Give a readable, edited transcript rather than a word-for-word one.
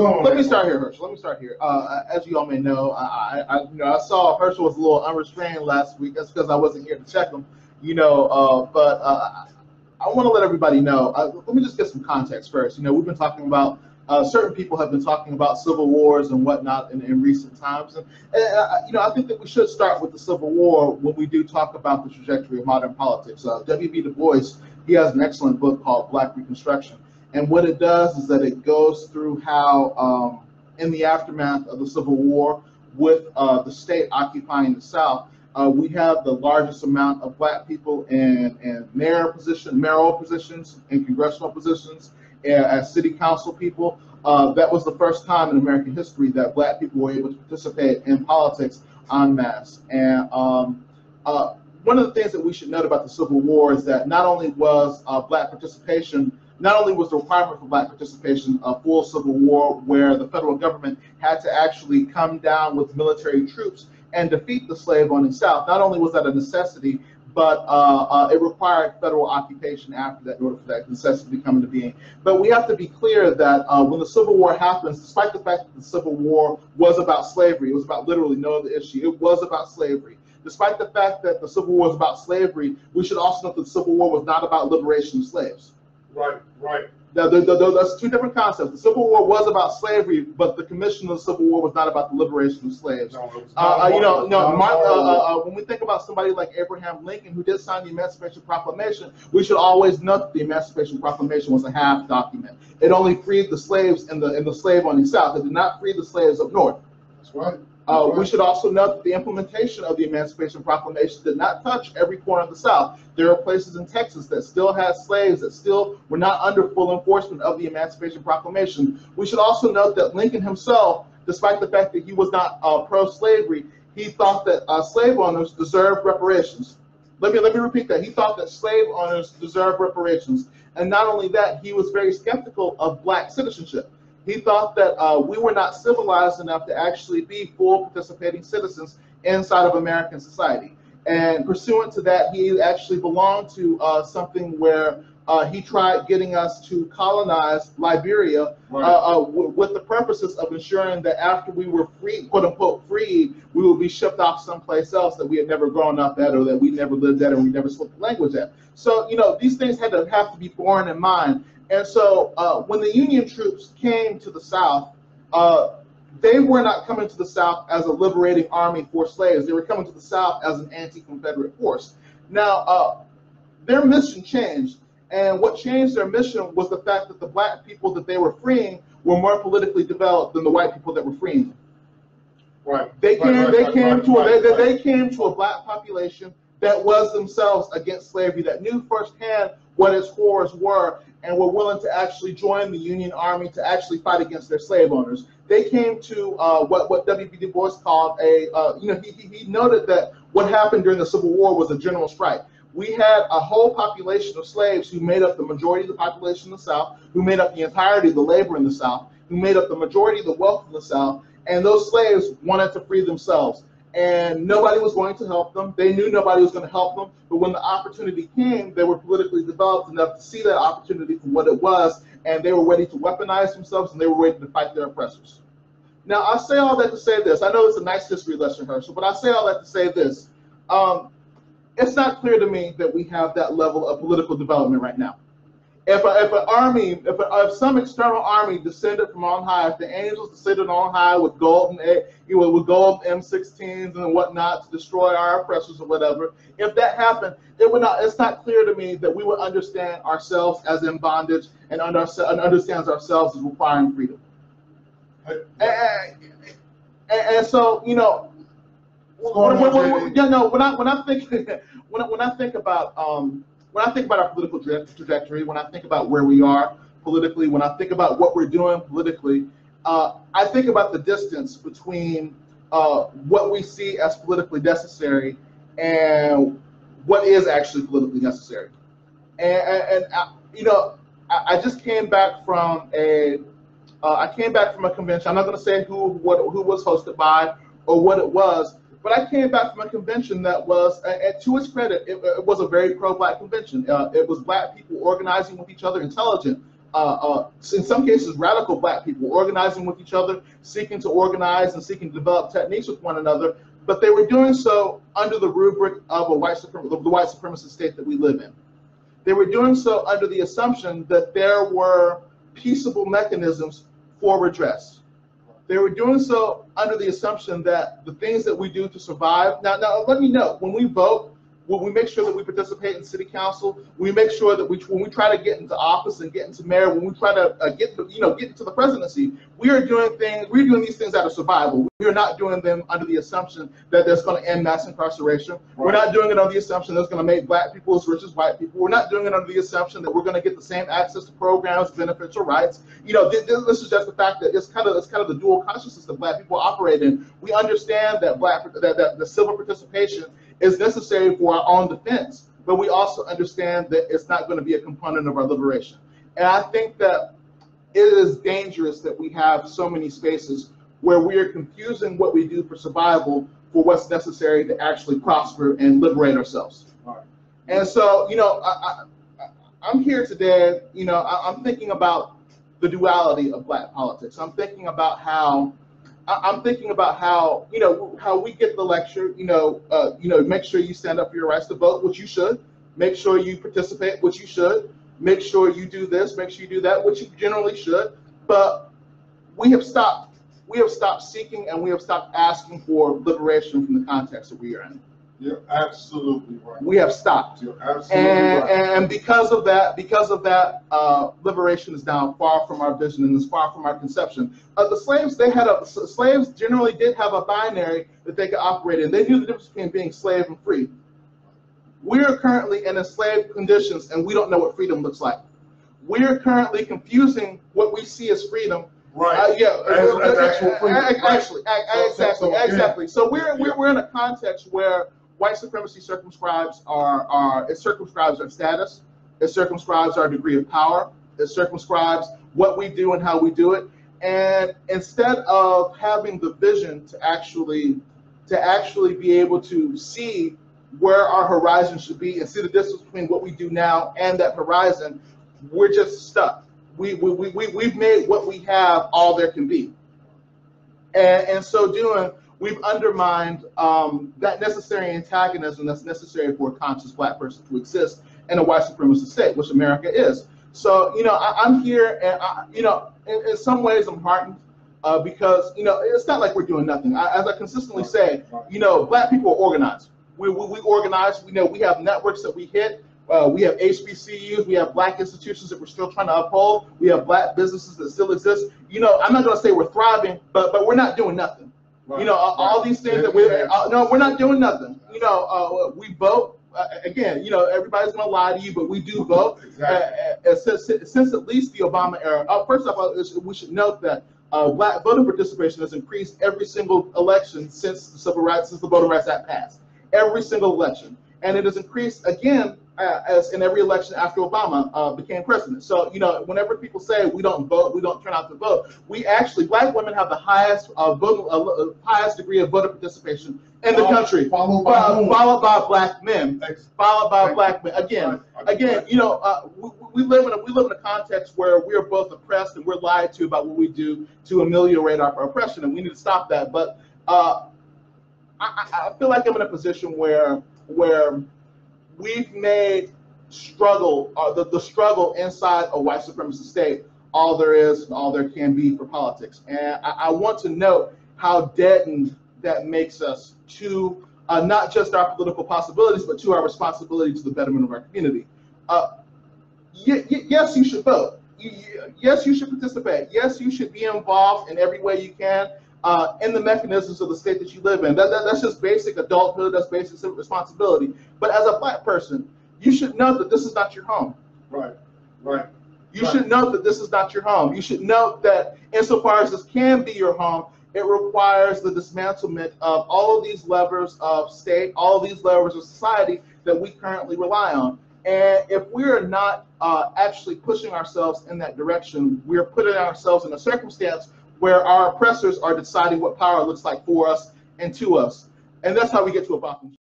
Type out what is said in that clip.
Let me start here, Herschel. Let me start here. As you all may know, I saw Herschel was a little unrestrained last week. That's because I wasn't here to check him, but I want to let everybody know. Let me just get some context first. We've been talking about certain people have been talking about civil wars and whatnot in recent times, and I think that we should start with the Civil War when we do talk about the trajectory of modern politics. W.B. Du Bois, he has an excellent book called Black Reconstruction. And what it does is that it goes through how, in the aftermath of the Civil War, with the state occupying the South, we have the largest amount of Black people in mayoral positions, in congressional positions, as city council people. That was the first time in American history that Black people were able to participate in politics en masse. And one of the things that we should note about the Civil War is that not only was Black participation Not only was the requirement for Black participation a full civil war where the federal government had to actually come down with military troops and defeat the slave-owning South, not only was that a necessity, but it required federal occupation after that in order for that necessity to come into being. But we have to be clear that when the Civil War happens, despite the fact that the Civil War was about slavery, it was about literally no other issue, it was about slavery. Despite the fact that the Civil War was about slavery, we should also know that the Civil War was not about liberation of slaves. Right, right. Now, that's two different concepts. The Civil War was about slavery, but the commission of the Civil War was not about the liberation of slaves. No, when we think about somebody like Abraham Lincoln, who did sign the Emancipation Proclamation, we should always note that the Emancipation Proclamation was a half document. It only freed the slaves in the slave-owning South. It did not free the slaves up north. That's right. We should also note that the implementation of the Emancipation Proclamation did not touch every corner of the South. There are places in Texas that still had slaves that still were not under full enforcement of the Emancipation Proclamation. We should also note that Lincoln himself, despite the fact that he was not pro-slavery, he thought that slave owners deserved reparations. Let me repeat that. He thought that slave owners deserved reparations. And not only that, he was very skeptical of Black citizenship. He thought that we were not civilized enough to actually be full participating citizens inside of American society. And pursuant to that, he actually belonged to something where he tried getting us to colonize Liberia, right, with the purposes of ensuring that after we were free, quote unquote freed, we would be shipped off someplace else that we had never grown up at, or that we never lived at, or we never spoke the language at. So, these things have to be borne in mind. And so when the Union troops came to the South, they were not coming to the South as a liberating army for slaves. They were coming to the South as an anti-Confederate force. Now, their mission changed. And what changed their mission was the fact that the Black people that they were freeing were more politically developed than the white people that were freeing them. Right. They came to a Black population that was themselves against slavery, that knew firsthand what its horrors were, and were willing to actually join the Union Army to actually fight against their slave owners. They came to what W.B. Du Bois called he noted that what happened during the Civil War was a general strike. We had a whole population of slaves who made up the majority of the population in the South, who made up the entirety of the labor in the South, who made up the majority of the wealth in the South, and those slaves wanted to free themselves. And nobody was going to help them. They knew nobody was going to help them. But when the opportunity came, they were politically developed enough to see that opportunity for what it was, and they were ready to weaponize themselves, and they were ready to fight their oppressors. Now, I say all that to say this. I know it's a nice history lesson, Herschel, but I say all that to say this. It's not clear to me that we have that level of political development right now. If some external army descended from on high, if the angels descended on high with gold M16s and whatnot to destroy our oppressors or whatever, if that happened, it's not clear to me that we would understand ourselves as in bondage and understands ourselves as requiring freedom. And so, when I think about our political trajectory, when I think about where we are politically, when I think about what we're doing politically, I think about the distance between what we see as politically necessary and what is actually politically necessary. And I just came back from a convention. I'm not going to say who was hosted by or what it was, but I came back from a convention that was, to its credit, it was a very pro-Black convention. It was Black people organizing with each other, intelligent in some cases, radical black people organizing with each other, seeking to organize and seeking to develop techniques with one another, but they were doing so under the rubric of the white supremacist state that we live in. They were doing so under the assumption that there were peaceable mechanisms for redress. They were doing so under the assumption that the things that we do to survive. Now let me know, when we vote, when we make sure that we participate in city council, we make sure that when we try to get into office and get into mayor, when we try to get into the presidency, we're doing these things out of survival. We are not doing them under the assumption that that's going to end mass incarceration. Right. We're not doing it under the assumption that's going to make black people as rich as white people. We're not doing it under the assumption that we're going to get the same access to programs, benefits, or rights. This is just the fact that it's kind of the dual consciousness that black people operate in. We understand that that the civil participation is necessary for our own defense, but we also understand that it's not going to be a component of our liberation. And I think that it is dangerous that we have so many spaces where we are confusing what we do for survival for what's necessary to actually prosper and liberate ourselves. Right. And so, I'm here today, I'm thinking about the duality of black politics. I'm thinking about how how we get the lecture, make sure you stand up for your rights to vote, which you should. Make sure you participate, which you should. Make sure you do this, make sure you do that, which you generally should. But we have stopped seeking and we have stopped asking for liberation from the context that we are in. You're absolutely right. We have stopped. You're absolutely right. And because of that, liberation is now far from our vision and is far from our conception. The slaves generally did have a binary that they could operate in. They knew the difference between being slave and free. We are currently in enslaved conditions, and we don't know what freedom looks like. We are currently confusing what we see as freedom. Right. As actual freedom. Exactly. So we're in a context where white supremacy circumscribes our status, it circumscribes our degree of power, it circumscribes what we do and how we do it. And instead of having the vision to actually be able to see where our horizon should be and see the distance between what we do now and that horizon, we're just stuck. We've made what we have all there can be. And in so doing, we've undermined that necessary antagonism that's necessary for a conscious black person to exist in a white supremacist state, which America is. So, I'm here, and in some ways I'm heartened because it's not like we're doing nothing. As I consistently say, black people are organized. We organize. We have networks that we hit. We have HBCUs. We have black institutions that we're still trying to uphold. We have black businesses that still exist. I'm not going to say we're thriving, but we're not doing nothing. Right. All these things that we're not doing nothing. We vote. Again, everybody's going to lie to you, but we do vote. Exactly. Since at least the Obama era. First off, we should note that black voter participation has increased every single election since the Voting Rights Act passed. Every single election, and it has increased again as in every election after Obama became president. So whenever people say we don't vote, we don't turn out to vote, we actually, black women have the highest highest degree of voter participation in the country, followed by black men. Followed by black men. Again, we live in a context where we're both oppressed and we're lied to about what we do to ameliorate our oppression, and we need to stop that. But I feel like I'm in a position where we've made struggle, the struggle inside a white supremacist state, all there is and all there can be for politics. And I want to note how deadened that makes us to not just our political possibilities, but to our responsibility to the betterment of our community. Yes, you should vote. Yes, you should participate. Yes, you should be involved in every way you can in the mechanisms of the state that you live in. That's just basic adulthood, that's basic civic responsibility. But as a black person, you should know that this is not your home. Right. You should know that this is not your home. You should know that insofar as this can be your home, it requires the dismantlement of all of these levers of state, all of these levers of society that we currently rely on. And if we are not actually pushing ourselves in that direction, we're putting ourselves in a circumstance where our oppressors are deciding what power looks like for us and to us. And that's how we get to a bottom.